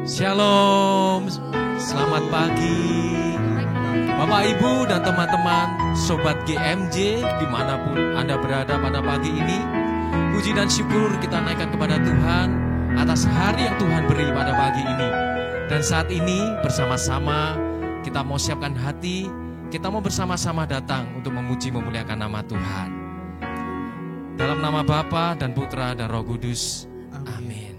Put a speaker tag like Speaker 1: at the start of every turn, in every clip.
Speaker 1: Shalom, selamat pagi Bapak Ibu dan teman-teman Sobat GMJ dimanapun Anda berada pada pagi ini. Puji dan syukur kita naikkan kepada Tuhan atas hari yang Tuhan beri pada pagi ini. Dan saat ini bersama-sama kita mau siapkan hati, kita mau bersama-sama datang untuk memuji memuliakan nama Tuhan. Dalam nama Bapa dan Putra dan Roh Kudus, amin.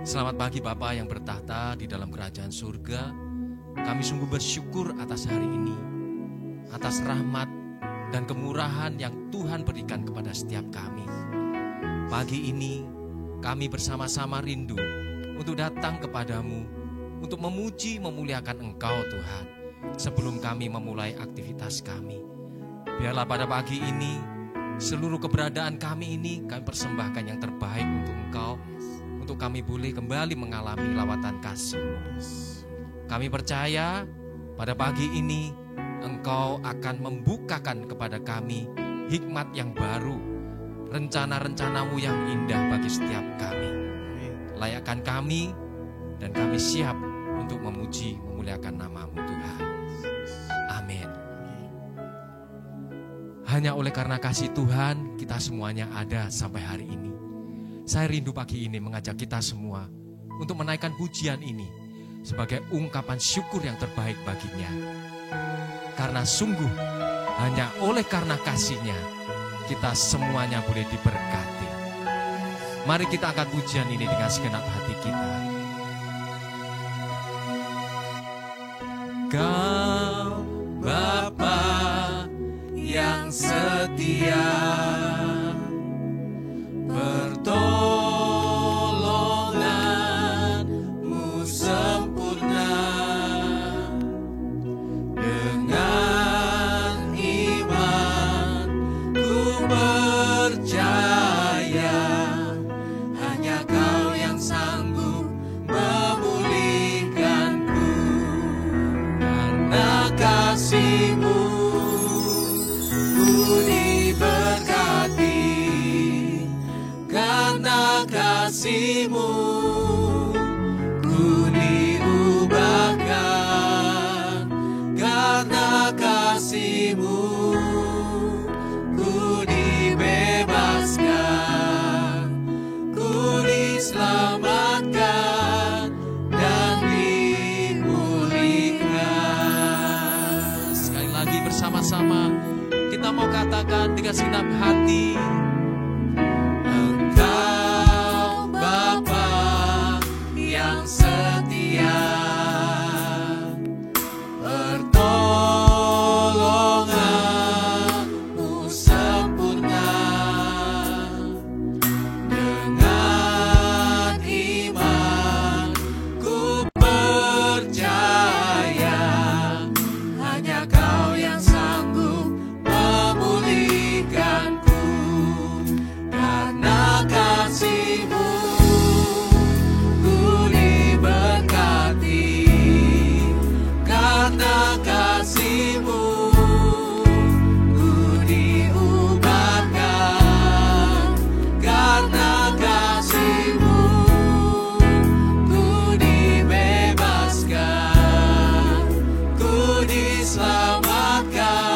Speaker 1: Selamat pagi Bapa yang bertahta di dalam kerajaan surga. Kami sungguh bersyukur atas hari ini, atas rahmat dan kemurahan yang Tuhan berikan kepada setiap kami. Pagi ini kami bersama-sama rindu untuk datang kepadamu, untuk memuji memuliakan Engkau Tuhan. Sebelum kami memulai aktivitas kami, biarlah pada pagi ini seluruh keberadaan kami ini kami persembahkan yang terbaik untuk Engkau, untuk kami boleh kembali mengalami lawatan kasih-Mu. Kami percaya pada pagi ini Engkau akan membukakan kepada kami hikmat yang baru, rencana-rencana-Mu yang indah bagi setiap kami. Layakkan kami dan kami siap untuk memuji memuliakan nama-Mu Tuhan. Amin. Hanya oleh karena kasih Tuhan kita semuanya ada sampai hari ini. Saya rindu pagi ini mengajak kita semua untuk menaikkan pujian ini sebagai ungkapan syukur yang terbaik baginya. Karena sungguh hanya oleh karena kasih-Nya kita semuanya boleh diberkati. Mari kita angkat pujian ini dengan segenap hati kita. Kau Bapa yang setia, pertolongan-Mu sempurna. Dengan iman ku percaya hanya Kau yang sanggup memulihkanku. Karena kasih-Mu ku diberkati, karena kasih-Mu ku diubahkan, karena kasih-Mu ku dibebaskan, ku diselamatkan dan dipulihkan. Sekali lagi bersama-sama kita mau katakan dengan segenap hati, Engkau Bapa yang setia, pertolongan-Mu sempurna. Dengan iman ku percaya hanya Kau yang sanggup memulihkanku. Karena kasih-Mu ku diberkati, karena kasih-Mu ku diubahkan, karena kasih-Mu ku dibebaskan, ku diselamatkan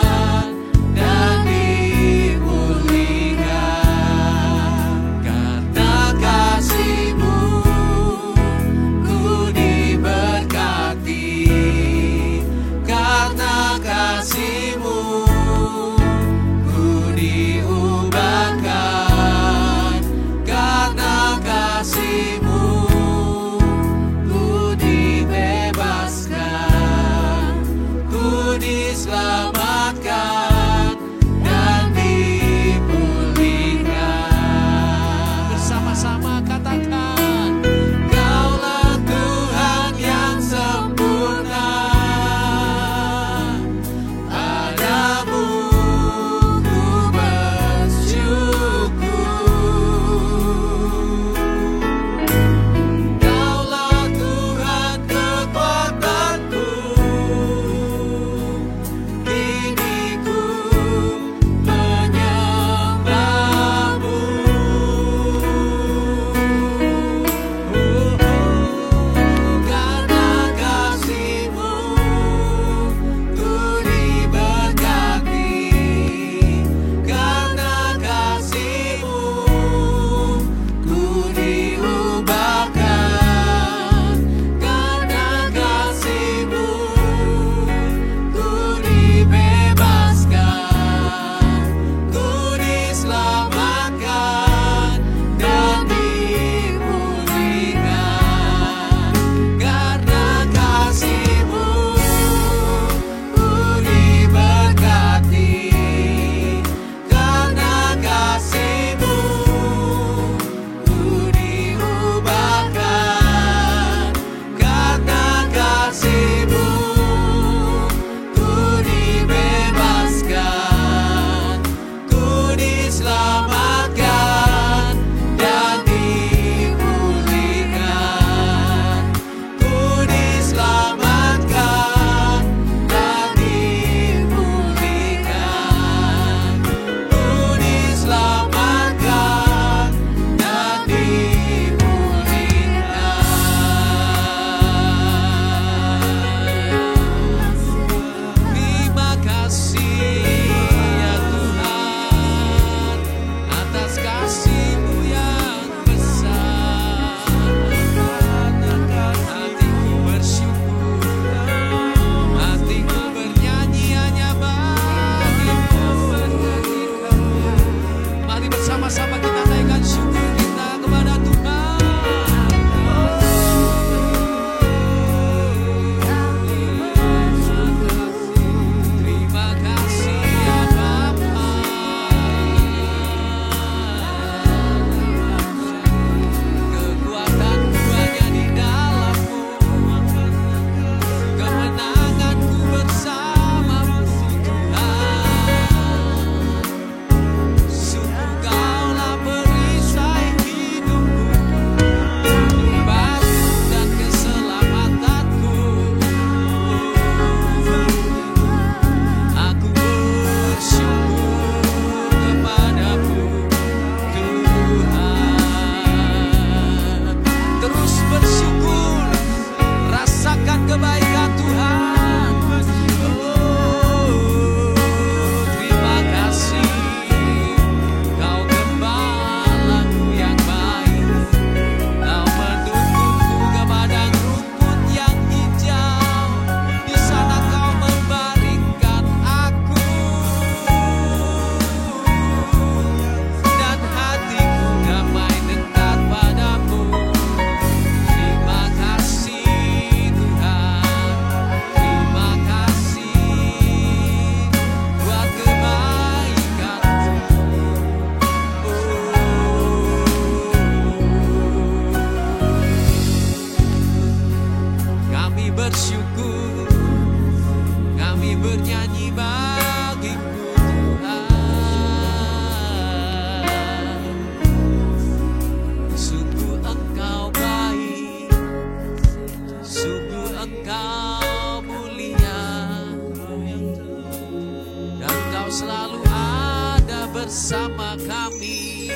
Speaker 1: selalu ada bersama kami.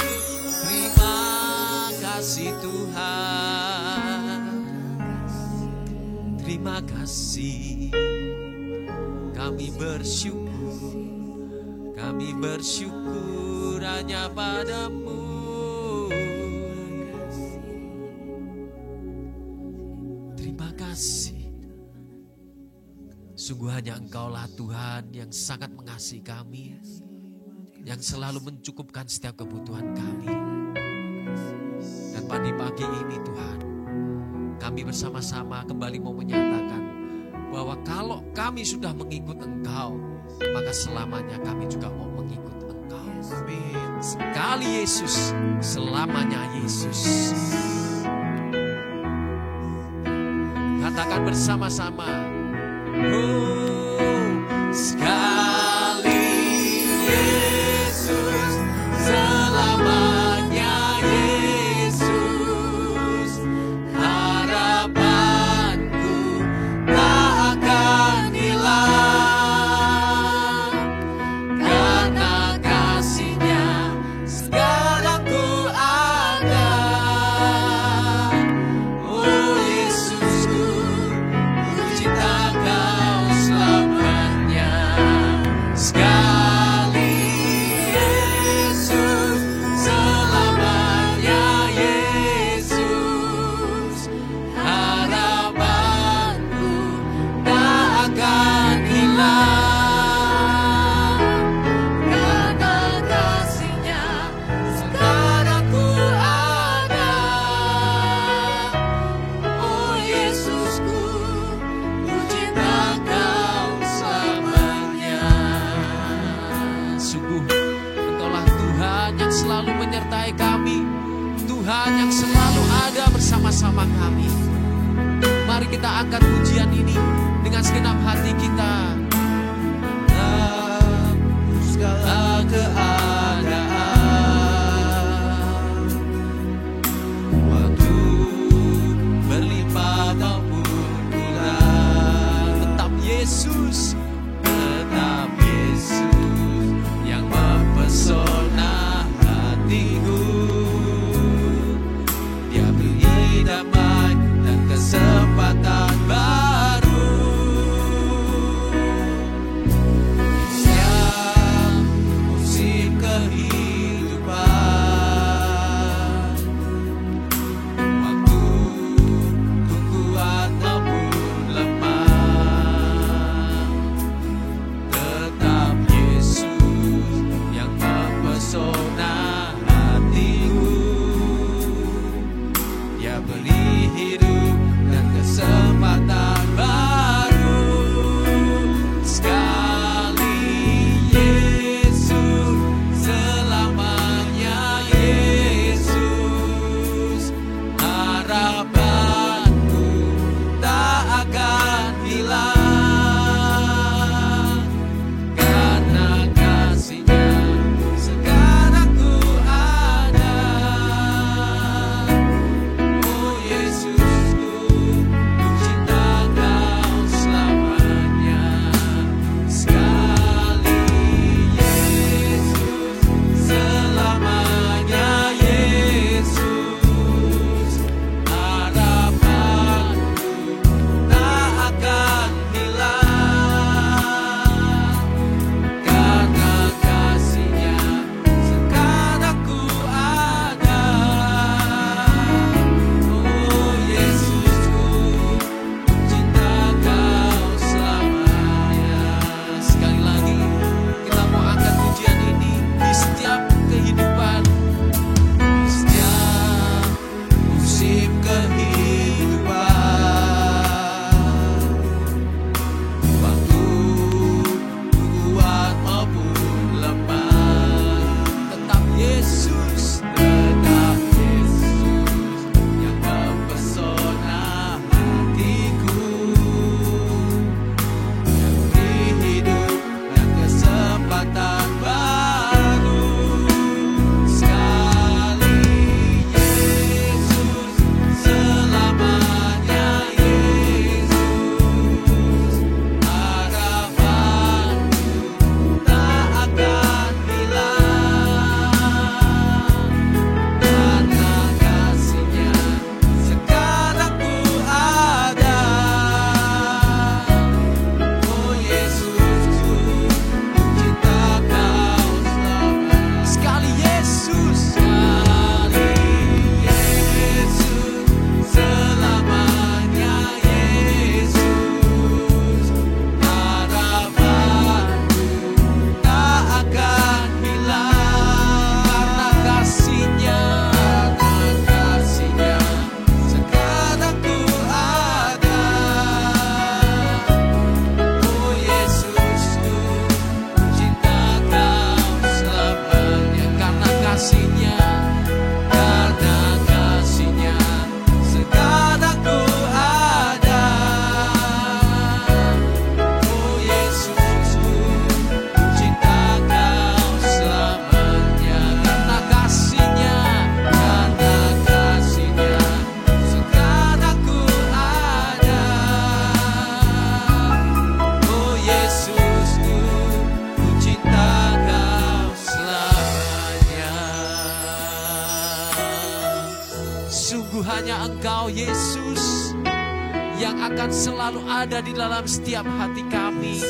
Speaker 1: Terima kasih Tuhan, terima kasih. Kami bersyukur hanya padamu. Terima kasih. Sungguh hanya Engkaulah Tuhan yang sangat mengasihi kami, yang selalu mencukupkan setiap kebutuhan kami. Dan pada pagi ini Tuhan, kami bersama-sama kembali mau menyatakan bahwa kalau kami sudah mengikut Engkau, maka selamanya kami juga mau mengikut Engkau. Amin. Sekali Yesus, selamanya Yesus. Katakan bersama-sama. Oh, sekali Yesus, selamanya Yesus. Harapanku tak akan hilang, karena kasih-Nya sekarang ku ada. Oh Yesusku, ku cinta Kau selamanya. Sekali Yesus, selamanya Yesus. Harapanku tak akan hilang, karena kasih-Nya sekarang ku ada. Oh Yesusku, ku cinta Kau selamanya. Sungguh Engkaulah Tuhan yang selalu menyertai kami, Tuhan yang selalu ada bersama-sama kami. Mari kita angkat pujian ini dengan segenap hati kita. Dalam segala keadaan, waktu berlimpah maupun kurang, tetap Yesus yang mempesona hatiku. Dia beri damai dan kesempatan baru. hanya Engkau Yesus yang akan selalu ada di dalam setiap hati kami.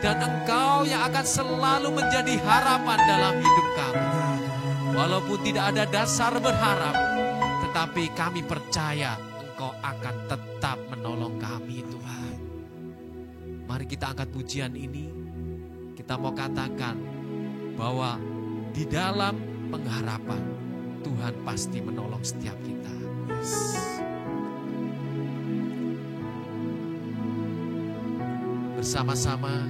Speaker 1: Dan Engkau yang akan selalu menjadi harapan dalam hidup kami. Walaupun tidak ada dasar berharap, tetapi kami percaya Engkau akan tetap menolong kami, Tuhan. Mari kita angkat pujian ini. Kita mau katakan bahwa di dalam pengharapan Tuhan pasti menolong setiap kita. Bersama-sama.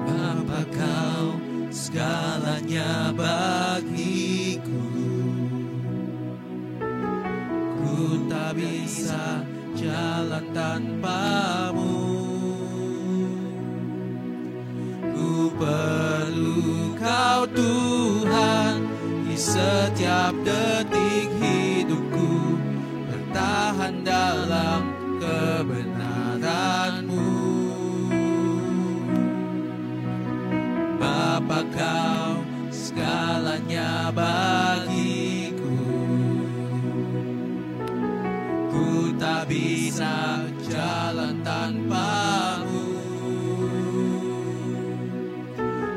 Speaker 2: Bapa, Kau segalanya bagiku. Ku tak bisa jalan tanpa-Mu. Ku perlu Kau Tuhan di setiap detik hidupku, bertahan dalam kebenaran-Mu. Bapa, Kau segalanya bagiku. Ku tak bisa jalan tanpa-Mu.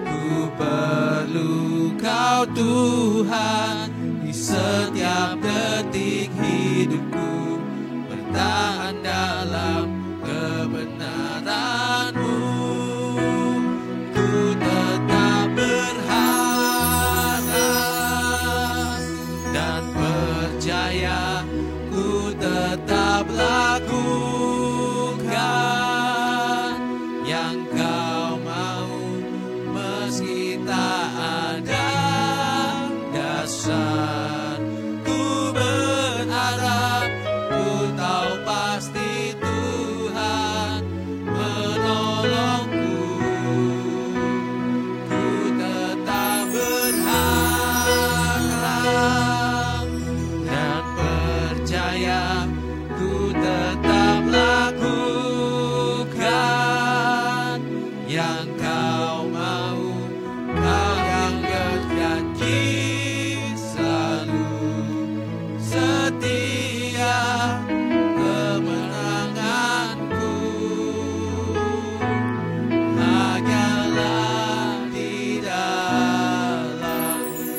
Speaker 2: Ku perlu Kau Tuhan di setiap detik hidupku, bertahan dalam kebenaran-Mu. Ku tetap berharap dan percaya, ku tetap lakukan yang Kau mau, meski tak ada dasar. Ku berharap, ku tahu pasti Tuhan menolongku. Ku tetap berharap dan percaya, ku tetap lakukan yang Kau mau. Kau yang berjanji selalu setia, kemenanganku hanyalah di dalam-Mu.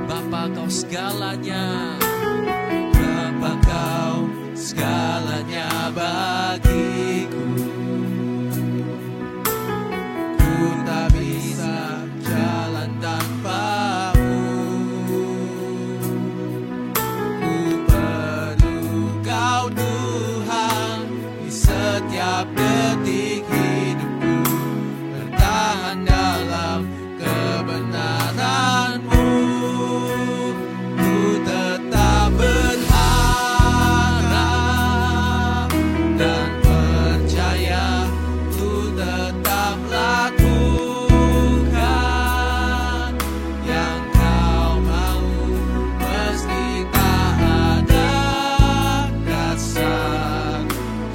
Speaker 1: Bapa, Kau segalanya.
Speaker 2: Bapa, Kau segalanya bagiku. Ku tak bisa jalan tanpa-Mu. Ku perlu Kau Tuhan di setiap detik hidupku, bertahan dalam kebenaran-Mu. Ku tetap berharap dan percaya, ku tetap lakukan yang Kau mau, meski tak ada dasar.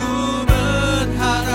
Speaker 2: Ku berharap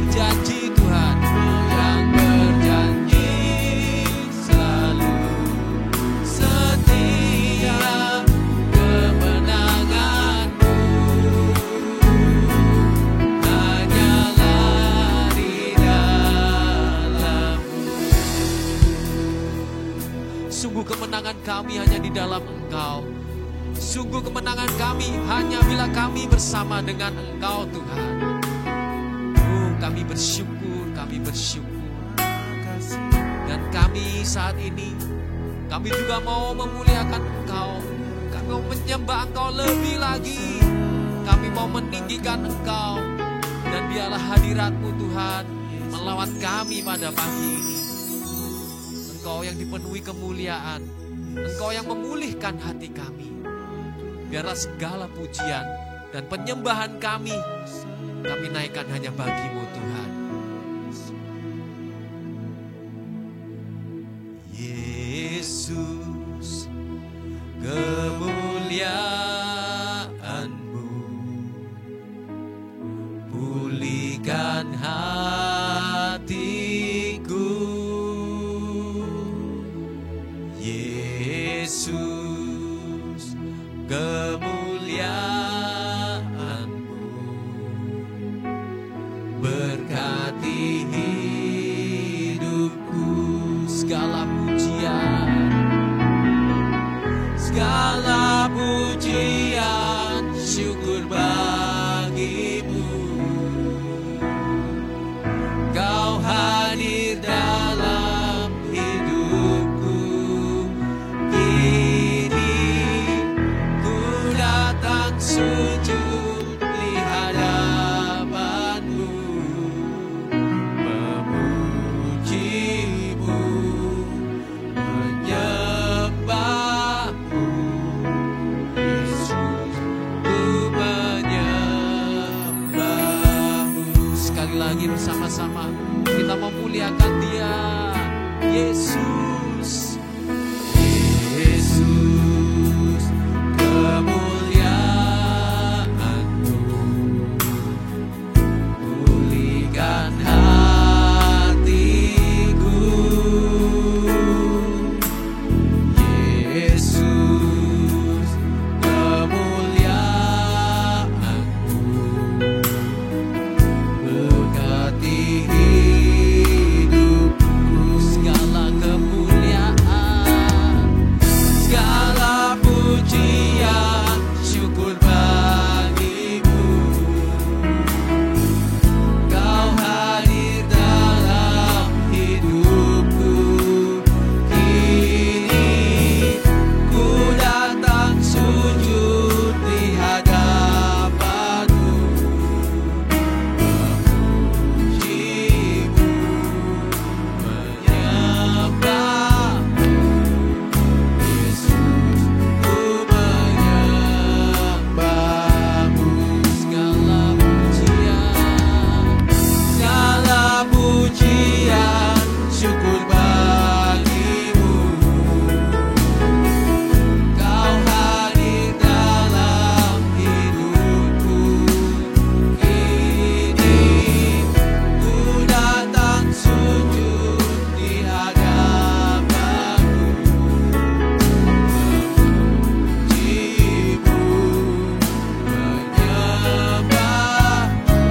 Speaker 1: berjanji Tuhan,
Speaker 2: yang berjanji selalu setia, kemenanganmu hanyalah di dalam-Mu.
Speaker 1: sungguh kemenangan kami hanya di dalam Engkau. Sungguh kemenangan kami hanya bila kami bersama dengan Engkau Tuhan. Kami bersyukur, kami bersyukur. Dan kami saat ini, kami juga mau memuliakan Engkau. Kami mau menyembah Engkau lebih lagi. Kami mau meninggikan Engkau. Dan biarlah hadirat-Mu Tuhan melawat kami pada pagi ini. Engkau yang dipenuhi kemuliaan, Engkau yang memulihkan hati kami. Biarlah segala pujian dan penyembahan kami naikkan hanya bagi-Mu Tuhan.
Speaker 2: Yesus, kemuliaan-Mu pulihkan hatiku. Yesus, kemuliaan-Mu berkati hidupku.
Speaker 1: Segala pujian,
Speaker 2: syukur bagi-Mu. Kau hadir dalam hidupku. Kini ku datang sujud di hadapan-Mu, memuji-Mu, menyembah-Mu. Yesus, ku menyembah-Mu.
Speaker 1: sekali lagi bersama-sama kita memuliakan Dia, Yesus.
Speaker 2: Yesus, kemuliaan-Mu pulihkan hatiku. Yesus, kemuliaan-Mu berkati hidupku.
Speaker 1: Segala kemuliaan,
Speaker 2: Segala pujian, syukur bagi-Mu. Kau hadir dalam hidupku. Kini ku datang sujud di hadapan-Mu, memuji-Mu, menyembah-Mu. Yesus, ku menyembah-Mu.
Speaker 1: segala pujian,
Speaker 2: Segala pujian, syukur bagi-Mu. Kau hadir dalam hidupku. Kini ku datang sujud di hadapan-Mu, memuji-Mu, menyembah-Mu.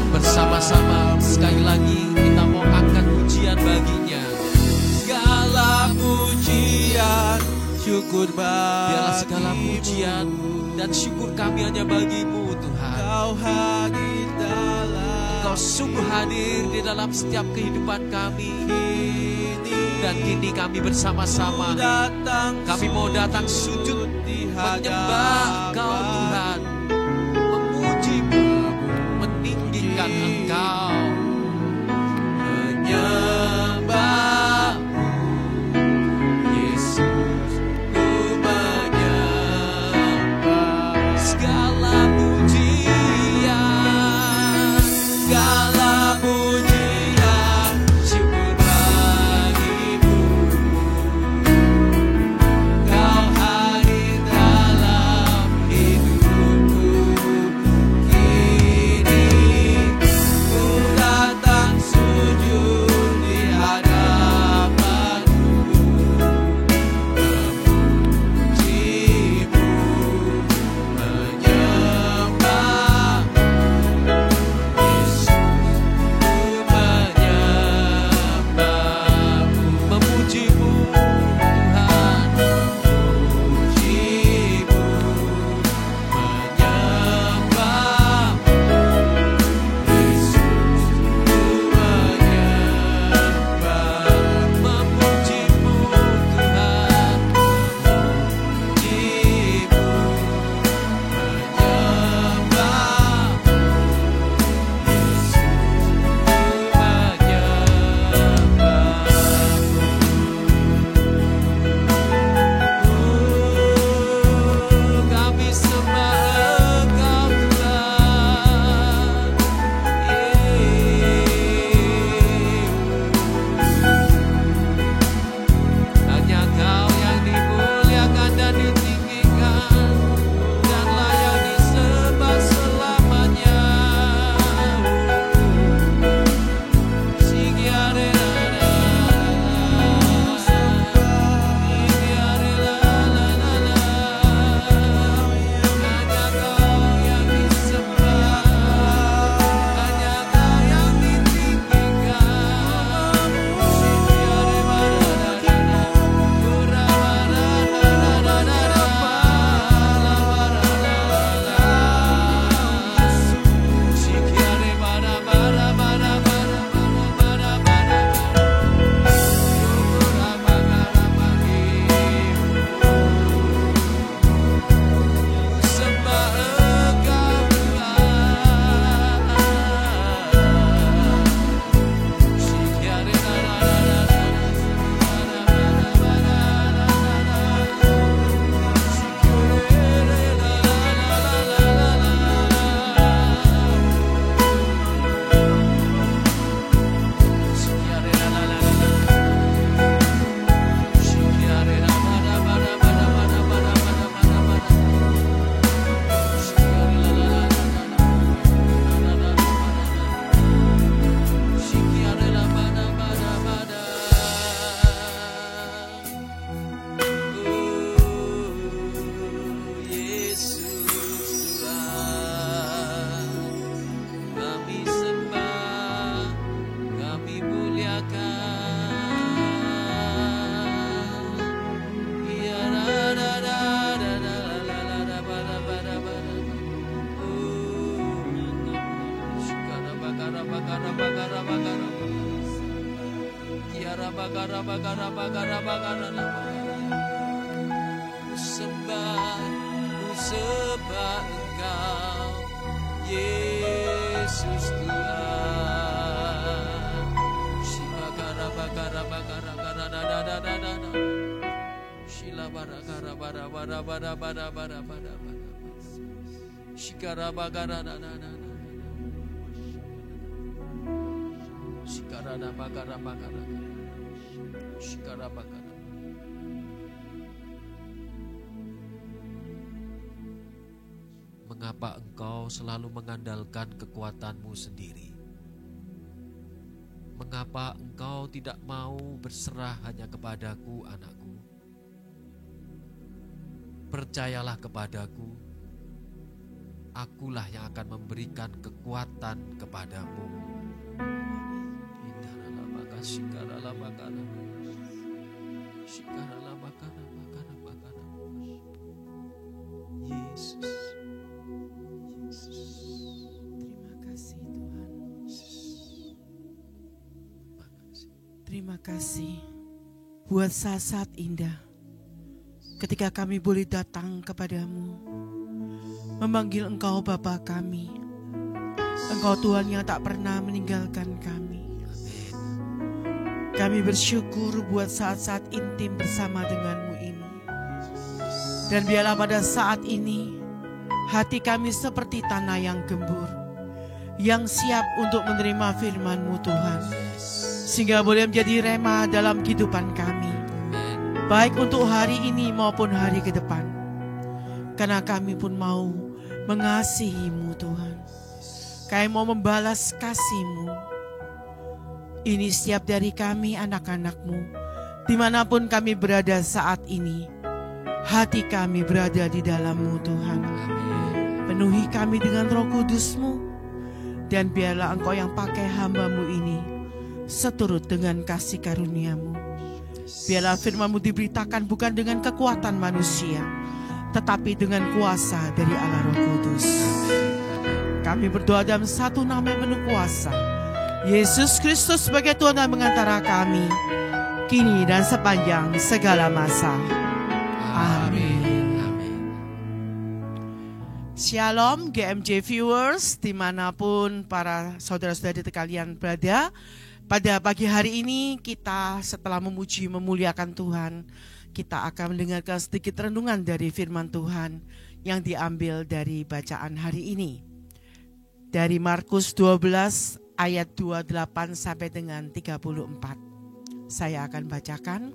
Speaker 1: bersama-sama sekali lagi kita mau angkat pujian baginya.
Speaker 2: Segala pujian, syukur
Speaker 1: Biarlah segala
Speaker 2: bagi-Mu.
Speaker 1: pujian dan syukur kami hanya bagi-Mu Tuhan.
Speaker 2: Kau hadir dalam
Speaker 1: Engkau sungguh hadir di dalam setiap kehidupan kami. Dan kini kami bersama-sama, kami mau datang sujud menyembah Engkau Tuhan, memuji-Mu, meninggikan Engkau.
Speaker 2: menyembah-Mu. Yesus, ku menyembah.
Speaker 1: Segala pujian,
Speaker 2: Segala pujian, syukur bagi-Mu. Kau hadir dalam Sembah Engkau, Yesus Tuhan. Shibakara bakara bakara bakara da da da da da da. Shila barakara bara bara bara bara bara bara bara. Shikara bakara da da da da. Shikara da bakara bakara. Shikara bakara.
Speaker 1: Mengapa engkau selalu mengandalkan kekuatanmu sendiri? Mengapa engkau tidak mau berserah hanya kepadaku, anakku? Percayalah kepadaku, akulah yang akan memberikan kekuatan kepadamu.
Speaker 2: Yesus.
Speaker 3: Terima kasih buat saat-saat indah ketika kami boleh datang kepadamu, memanggil Engkau Bapa kami. Engkau Tuhan yang tak pernah meninggalkan kami. Kami bersyukur buat saat-saat intim bersama denganmu ini. Dan biarlah pada saat ini hati kami seperti tanah yang gembur, yang siap untuk menerima firman-Mu Tuhan, sehingga boleh menjadi rema dalam kehidupan kami, baik untuk hari ini maupun hari ke depan. Karena kami pun mau mengasihi-Mu Tuhan. Kami mau membalas kasih-Mu. Ini setiap dari kami anak-anak-Mu, dimanapun kami berada saat ini. Hati kami berada di dalam-Mu Tuhan. Penuhi kami dengan Roh Kudus-Mu, dan biarlah Engkau yang pakai hamba-Mu ini seturut dengan kasih karunia-Mu. Biarlah firman-Mu diberitakan bukan dengan kekuatan manusia, tetapi dengan kuasa dari Allah Roh Kudus. Kami berdoa dalam satu nama yang penuh kuasa, Yesus Kristus sebagai Tuhan dan mengantara kami, kini dan sepanjang segala masa. Amin. Shalom GMJ viewers, dimanapun para saudara-saudari kalian berada. Pada pagi hari ini kita setelah memuji memuliakan Tuhan, kita akan mendengarkan sedikit renungan dari firman Tuhan yang diambil dari bacaan hari ini. Dari Markus 12 ayat 28 sampai dengan 34. Saya akan bacakan.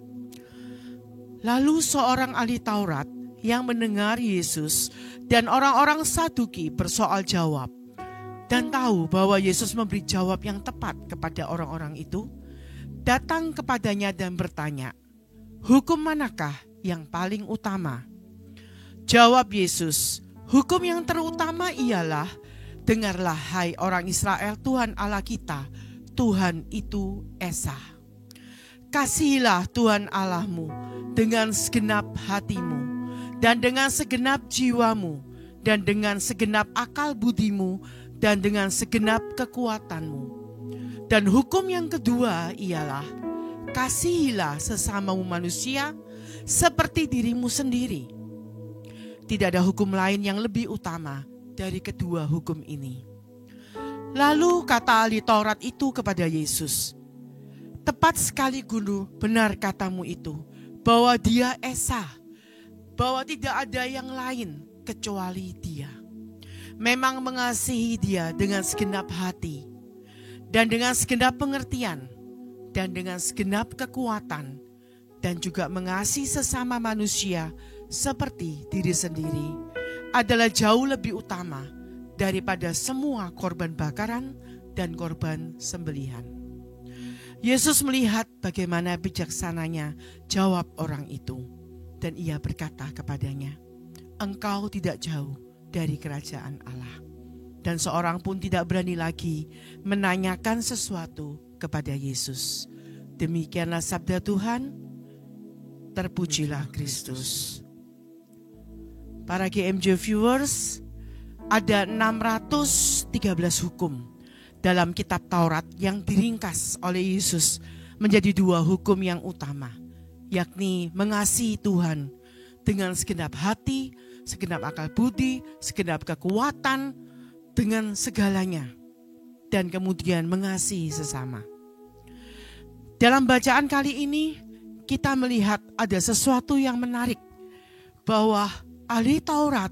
Speaker 3: Lalu seorang ahli Taurat yang mendengar Yesus dan orang-orang Saduki bersoal jawab, dan tahu bahwa Yesus memberi jawab yang tepat kepada orang-orang itu, datang kepadanya dan bertanya, hukum manakah yang paling utama? Jawab Yesus, hukum yang terutama ialah, dengarlah hai orang Israel, Tuhan Allah kita, Tuhan itu Esa. Kasihilah Tuhan Allahmu dengan segenap hatimu, dan dengan segenap jiwamu, dan dengan segenap akal budimu, dan dengan segenap kekuatanmu. Dan hukum yang kedua ialah, kasihilah sesamamu manusia seperti dirimu sendiri. Tidak ada hukum lain yang lebih utama dari kedua hukum ini. Lalu kata ahli Taurat itu kepada Yesus, tepat sekali Guru, benar katamu itu, bahwa dia Esa, bahwa tidak ada yang lain kecuali dia. Memang mengasihi dia dengan segenap hati, dan dengan segenap pengertian, dan dengan segenap kekuatan, dan juga mengasihi sesama manusia seperti diri sendiri, adalah jauh lebih utama daripada semua korban bakaran dan korban sembelihan. Yesus melihat bagaimana bijaksananya jawab orang itu, dan ia berkata kepadanya, engkau tidak jauh dari kerajaan Allah. Dan seorang pun tidak berani lagi menanyakan sesuatu kepada Yesus. Demikianlah sabda Tuhan. Terpujilah Kristus. Para GMJ viewers, ada 613 hukum dalam kitab Taurat yang diringkas oleh Yesus menjadi dua hukum yang utama, yakni mengasihi Tuhan dengan segenap hati, segenap akal budi, segenap kekuatan, dengan segalanya, dan kemudian mengasihi sesama. Dalam bacaan kali ini kita melihat ada sesuatu yang menarik, bahwa ahli Taurat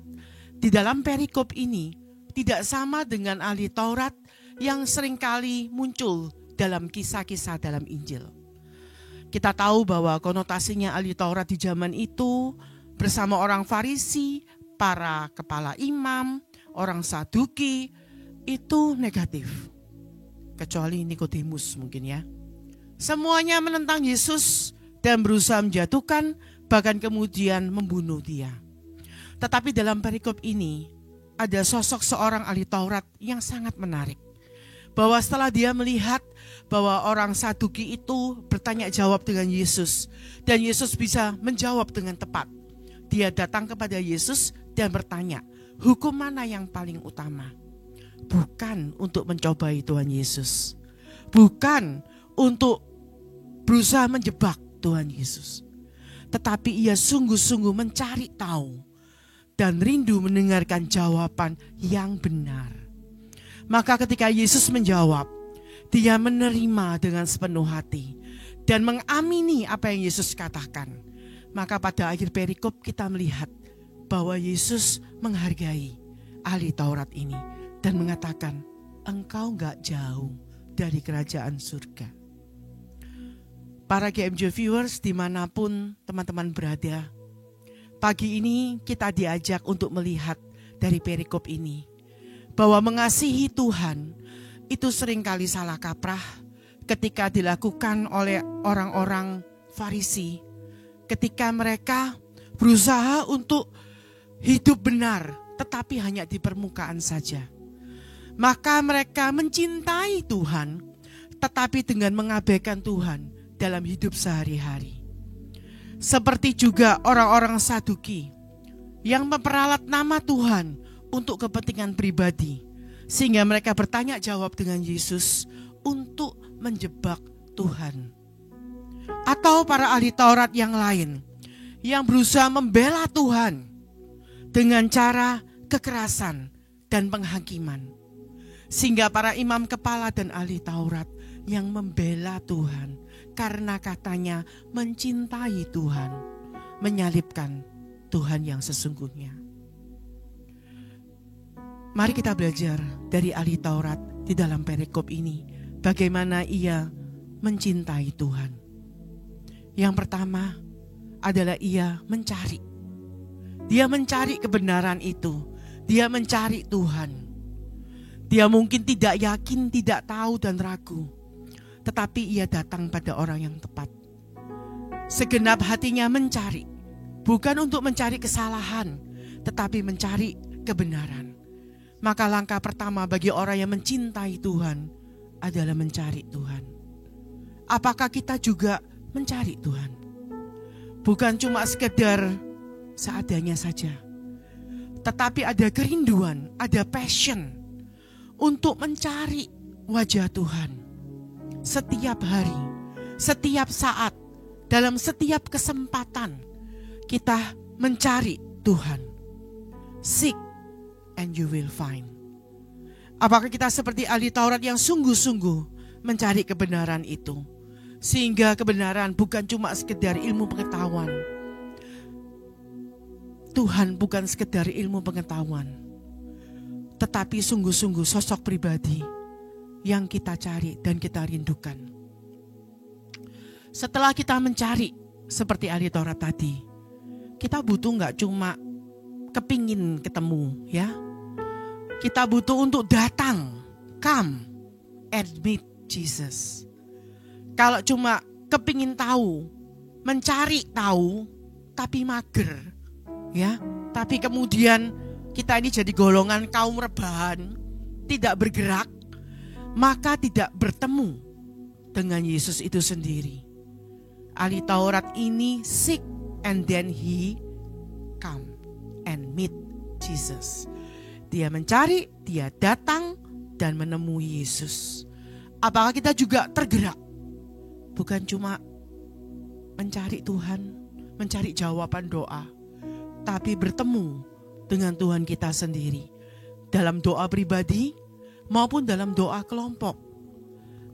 Speaker 3: di dalam perikop ini tidak sama dengan ahli Taurat yang seringkali muncul dalam kisah-kisah dalam Injil. Kita tahu bahwa konotasinya ahli Taurat di zaman itu bersama orang Farisi, para kepala imam, orang Saduki itu negatif. Kecuali Nikodemus mungkin ya. Semuanya menentang Yesus dan berusaha menjatuhkan, bahkan kemudian membunuh dia. Tetapi dalam perikop ini ada sosok seorang ahli Taurat yang sangat menarik. Bahwa setelah dia melihat bahwa orang Saduki itu bertanya jawab dengan Yesus, dan Yesus bisa menjawab dengan tepat, dia datang kepada Yesus dan bertanya, hukum mana yang paling utama? Bukan untuk mencobai Tuhan Yesus, bukan untuk berusaha menjebak Tuhan Yesus, tetapi ia sungguh-sungguh mencari tahu dan rindu mendengarkan jawaban yang benar. Maka ketika Yesus menjawab, dia menerima dengan sepenuh hati dan mengamini apa yang Yesus katakan. Maka pada akhir perikop kita melihat bahwa Yesus menghargai ahli Taurat ini dan mengatakan, engkau gak jauh dari kerajaan surga. Para GMJ viewers dimanapun teman-teman berada, pagi ini kita diajak untuk melihat dari perikop ini, bahwa mengasihi Tuhan itu seringkali salah kaprah ketika dilakukan oleh orang-orang Farisi, ketika mereka berusaha untuk hidup benar tetapi hanya di permukaan saja. Maka mereka mencintai Tuhan tetapi dengan mengabaikan Tuhan dalam hidup sehari-hari. Seperti juga orang-orang Saduki yang memperalat nama Tuhan untuk kepentingan pribadi, sehingga mereka bertanya jawab dengan Yesus untuk menjebak Tuhan. Atau para ahli Taurat yang lain yang berusaha membela Tuhan dengan cara kekerasan dan penghakiman, sehingga para imam kepala dan ahli Taurat yang membela Tuhan karena katanya mencintai Tuhan, menyalibkan Tuhan yang sesungguhnya. Mari kita belajar dari ahli Taurat di dalam perikop ini, bagaimana ia mencintai Tuhan. Yang pertama adalah ia mencari. Dia mencari kebenaran itu. Dia mencari Tuhan. Dia mungkin tidak yakin, tidak tahu dan ragu. Tetapi ia datang pada orang yang tepat. Segenap hatinya mencari. Bukan untuk mencari kesalahan, tetapi mencari kebenaran. Maka langkah pertama bagi orang yang mencintai Tuhan adalah mencari Tuhan. Apakah kita juga mencari Tuhan? Bukan cuma sekedar seadanya saja, tetapi ada kerinduan, ada passion untuk mencari wajah Tuhan. Setiap hari, setiap saat, dalam setiap kesempatan kita mencari Tuhan. Seek and you will find. Apakah kita seperti ahli Taurat yang sungguh-sungguh mencari kebenaran itu? Sehingga kebenaran bukan cuma sekedar ilmu pengetahuan. Tuhan bukan sekedar ilmu pengetahuan, tetapi sungguh-sungguh sosok pribadi yang kita cari dan kita rindukan. Setelah kita mencari seperti ahli Taurat tadi, kita butuh gak cuma kepingin ketemu ya. Kita butuh untuk datang, come and meet Jesus. Kalau cuma kepingin tahu, mencari tahu, tapi mager ya. Tapi kemudian kita ini jadi golongan kaum rebahan, tidak bergerak, maka tidak bertemu dengan Yesus itu sendiri. Ahli Taurat ini seek and then he come and meet Jesus. Dia mencari, dia datang dan menemui Yesus. Apakah kita juga tergerak bukan cuma mencari Tuhan, mencari jawaban doa, tapi bertemu dengan Tuhan kita sendiri dalam doa pribadi maupun dalam doa kelompok.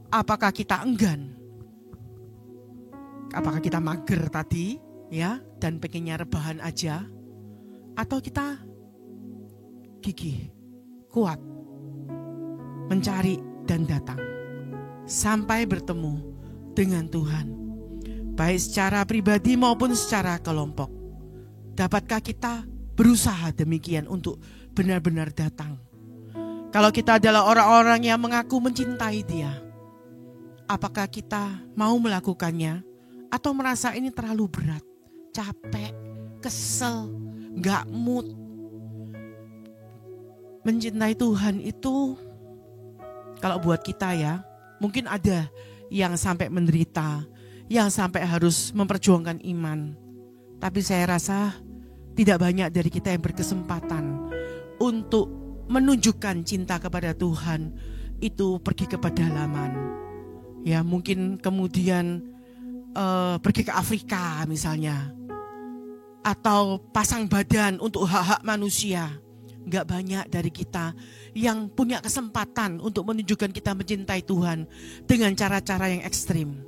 Speaker 3: Apakah kita enggan? Apakah kita mager tadi ya dan pengennya rebahan aja, atau kita gigih, kuat mencari dan datang sampai bertemu dengan Tuhan, baik secara pribadi maupun secara kelompok? Dapatkah kita berusaha demikian untuk benar-benar datang? Kalau kita adalah orang-orang yang mengaku mencintai Dia, apakah kita mau melakukannya atau merasa ini terlalu berat, capek, kesel, gak mood? Mencintai Tuhan itu, kalau buat kita ya, mungkin ada yang sampai menderita, yang sampai harus memperjuangkan iman. Tapi saya rasa tidak banyak dari kita yang berkesempatan untuk menunjukkan cinta kepada Tuhan itu pergi ke pedalaman. Ya, mungkin kemudian pergi ke Afrika misalnya, atau pasang badan untuk hak-hak manusia. Gak banyak dari kita yang punya kesempatan untuk menunjukkan kita mencintai Tuhan dengan cara-cara yang ekstrim.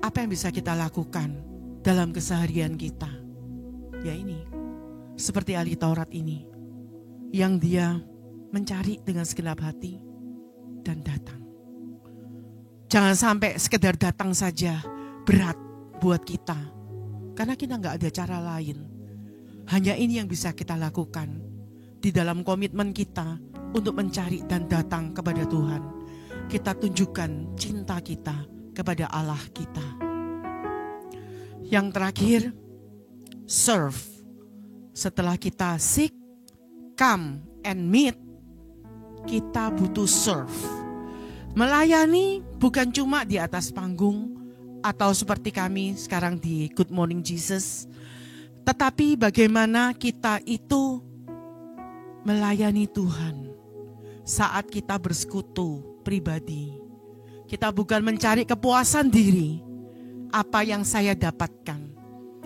Speaker 3: Apa yang bisa kita lakukan dalam keseharian kita? Ya ini, seperti ahli Taurat ini, yang dia mencari dengan segenap hati dan datang. Jangan sampai sekedar datang saja berat buat kita, karena kita gak ada cara lain. Hanya ini yang bisa kita lakukan di dalam komitmen kita untuk mencari dan datang kepada Tuhan. Kita tunjukkan cinta kita kepada Allah kita. Yang terakhir, serve. Setelah kita seek, come and meet, kita butuh serve. Melayani bukan cuma di atas panggung atau seperti kami sekarang di Good Morning Jesus, tetapi bagaimana kita itu melayani Tuhan saat kita bersekutu pribadi. Kita bukan mencari kepuasan diri, apa yang saya dapatkan,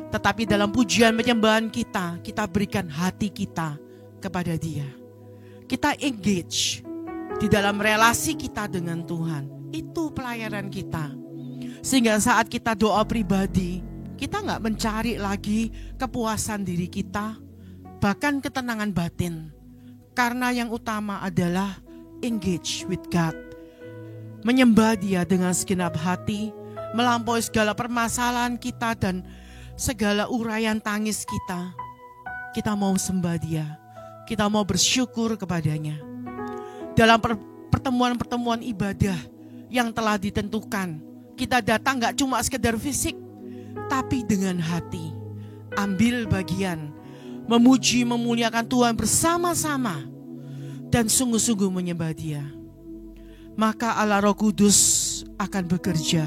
Speaker 3: tetapi dalam pujian penyembahan kita, kita berikan hati kita kepada Dia. Kita engage di dalam relasi kita dengan Tuhan. Itu pelayanan kita. Sehingga saat kita doa pribadi, kita gak mencari lagi kepuasan diri kita, bahkan ketenangan batin. Karena yang utama adalah engage with God. Menyembah Dia dengan segenap hati, melampaui segala permasalahan kita dan segala uraian tangis kita. Kita mau sembah Dia, kita mau bersyukur kepadanya. Dalam pertemuan-pertemuan ibadah yang telah ditentukan, kita datang gak cuma sekedar fisik, tapi dengan hati. Ambil bagian, memuji, memuliakan Tuhan bersama-sama, dan sungguh-sungguh menyembah Dia. Maka Allah Roh Kudus akan bekerja,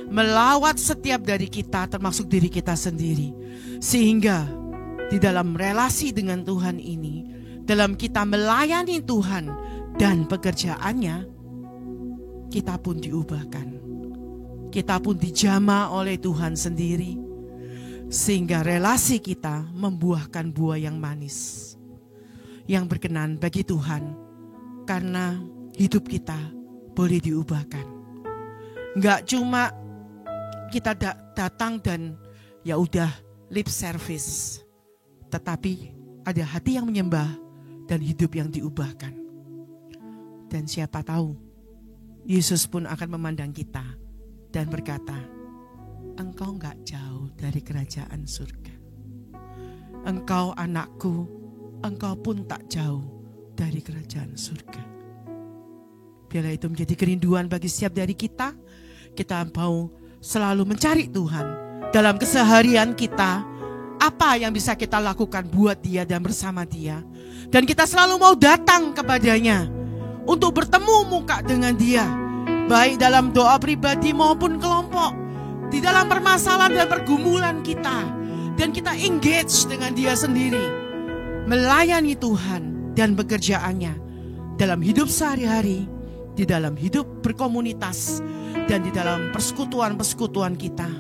Speaker 3: melawat setiap dari kita, termasuk diri kita sendiri. Sehingga di dalam relasi dengan Tuhan ini, dalam kita melayani Tuhan dan pekerjaannya, kita pun diubahkan. Kita pun dijamah oleh Tuhan sendiri. Sehingga relasi kita membuahkan buah yang manis, yang berkenan bagi Tuhan, karena hidup kita boleh diubahkan. Enggak cuma kita datang dan ya udah lip service, tetapi ada hati yang menyembah dan hidup yang diubahkan. Dan siapa tahu Yesus pun akan memandang kita dan berkata, engkau enggak jauh dari kerajaan surga. Engkau anakku, engkau pun tak jauh dari kerajaan surga. Biarlah itu menjadi kerinduan bagi setiap dari kita. Kita mau selalu mencari Tuhan dalam keseharian kita. Apa yang bisa kita lakukan buat Dia dan bersama Dia. Dan kita selalu mau datang kepadanya untuk bertemu muka dengan Dia, baik dalam doa pribadi maupun kelompok. Di dalam permasalahan dan pergumulan kita. Dan kita engage dengan Dia sendiri. Melayani Tuhan dan pekerjaannya. Dalam hidup sehari-hari. Di dalam hidup berkomunitas. Dan di dalam persekutuan-persekutuan kita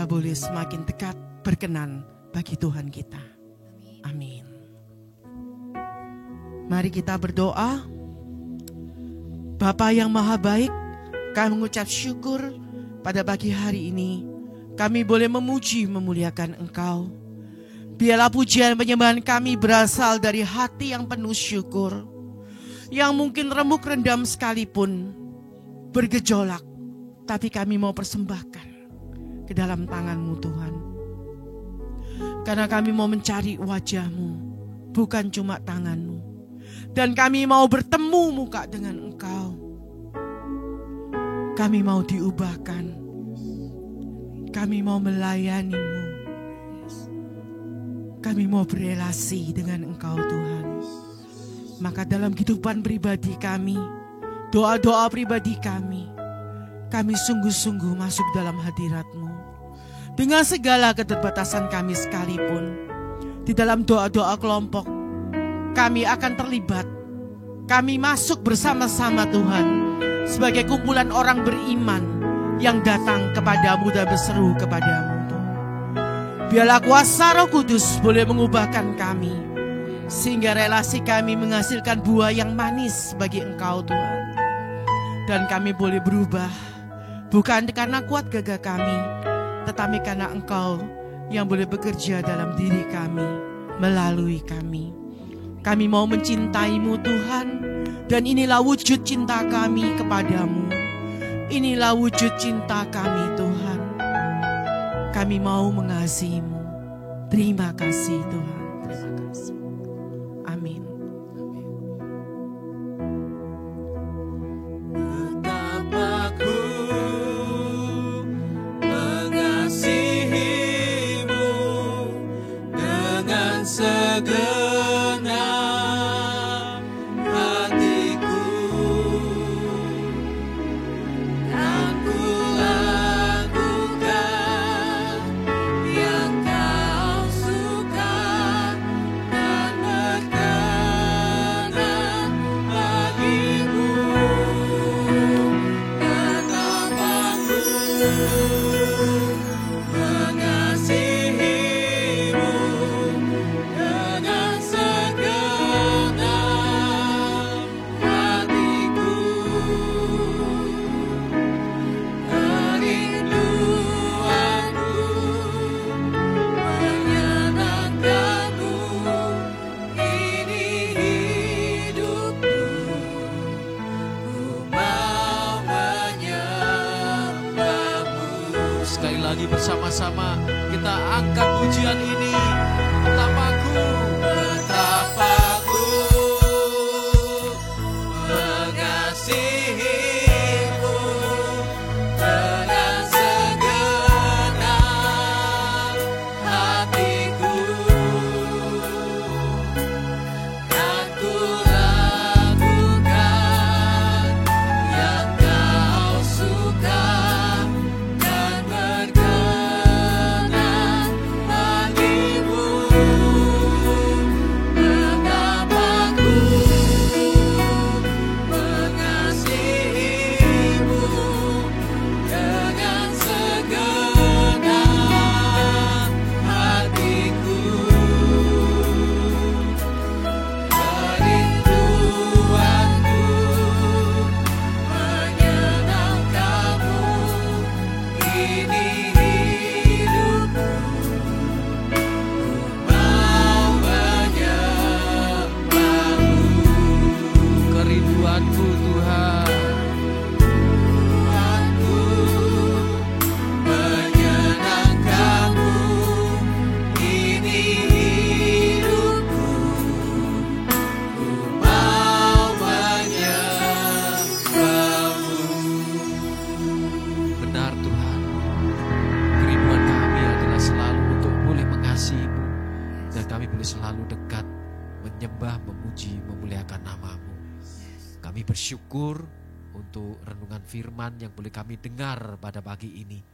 Speaker 3: boleh semakin dekat berkenan bagi Tuhan kita. Amin. Mari kita berdoa. Bapa yang maha baik, kami mengucap syukur pada pagi hari ini. Kami boleh memuji memuliakan Engkau. Biarlah pujian penyembahan kami berasal dari hati yang penuh syukur. Yang mungkin remuk rendam sekalipun bergejolak, tapi kami mau persembahkan ke dalam tangan-Mu Tuhan. Karena kami mau mencari wajah-Mu, bukan cuma tangan-Mu. Dan kami mau bertemu muka dengan Engkau. Kami mau diubahkan. Kami mau melayani-Mu. Kami mau berelasi dengan Engkau Tuhan. Maka dalam kehidupan pribadi kami, doa-doa pribadi kami sungguh-sungguh masuk dalam hadirat-Mu. Dengan segala keterbatasan kami sekalipun, di dalam doa-doa kelompok, kami akan terlibat. Kami masuk bersama-sama Tuhan, sebagai kumpulan orang beriman yang datang kepadamu dan berseru kepadamu. Biarlah kuasa Roh Kudus boleh mengubahkan kami, sehingga relasi kami menghasilkan buah yang manis bagi Engkau Tuhan. Dan kami boleh berubah, bukan karena kuat gagah kami, tetapi karena Engkau yang boleh bekerja dalam diri kami, melalui kami. Kami mau mencintai-Mu Tuhan, dan inilah wujud cinta kami kepadamu. Inilah wujud cinta kami Tuhan. Kami mau mengasihi-Mu. Terima kasih Tuhan. Terima kasih. Amin.
Speaker 2: Betapa ku mengasihi-Mu dengan segenap hatiku. Kan ku lakukan yang Kau suka dan berkenan bagimu. Betapa ku mengasihi-Mu dengan segenap hatiku. Kerinduanku menyenangkan-Mu, ini hidupku. Ku mau menyembah-Mu. Sekali lagi bersama-sama kita angkat pujian ini. Betapa ku mengasihi-Mu dengan segenap hatiku. Kan ku lakukan yang Kau suka dan berkenan bagimu. Betapa ku mengasihi-Mu dengan segenap hatiku. Kerinduanku menyenangkan-Mu, ini hidupku. Ku mau menyembah-Mu. Kerinduanku Tuhan, Tuhanku menyenangkan-Mu, ini hidupku. Ku mau menyembah-Mu. Benar Tuhan, kerinduan kami adalah selalu untuk boleh mengasihi-Mu, dan kami boleh selalu dekat, menyembah, memuji, memuliakan nama-Mu. Kami bersyukur untuk renungan firman yang boleh kami dengar pada pagi ini.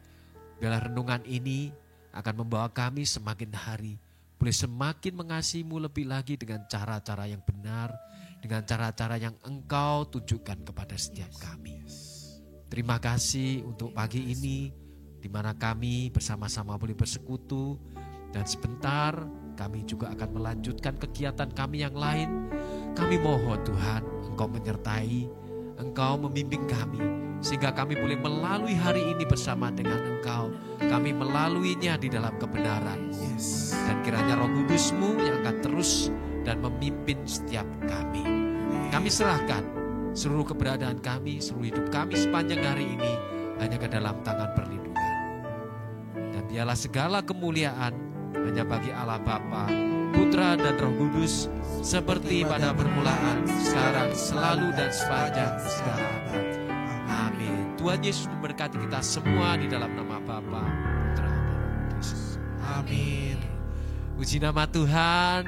Speaker 2: Biarlah renungan ini akan membawa kami semakin hari boleh semakin mengasihi-Mu lebih lagi dengan cara-cara yang benar, dengan cara-cara yang Engkau tunjukkan kepada setiap kami.
Speaker 1: Terima kasih untuk pagi ini, di mana kami bersama-sama boleh bersekutu, dan sebentar kami juga akan melanjutkan kegiatan kami yang lain. Kami mohon Tuhan, Engkau menyertai, Engkau membimbing kami, sehingga kami boleh melalui hari ini bersama dengan Engkau. Kami melaluinya di dalam kebenaran. Dan kiranya Roh Kudus-Mu yang akan terus dan memimpin setiap kami. Kami serahkan seluruh keberadaan kami, seluruh hidup kami sepanjang hari ini hanya ke dalam tangan perlindungan. Dan biarlah segala kemuliaan hanya bagi Allah Bapa, Putra dan Roh Kudus, seperti pada permulaan, sekarang, selalu dan sepanjang segala abad. Amin. Tuhan Yesus memberkati kita semua di dalam nama Bapa, Putra dan Roh Kudus. Amin. Puji nama Tuhan.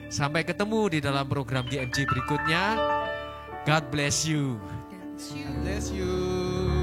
Speaker 1: Sampai ketemu di dalam program GMJ berikutnya. God bless you.
Speaker 3: God bless you.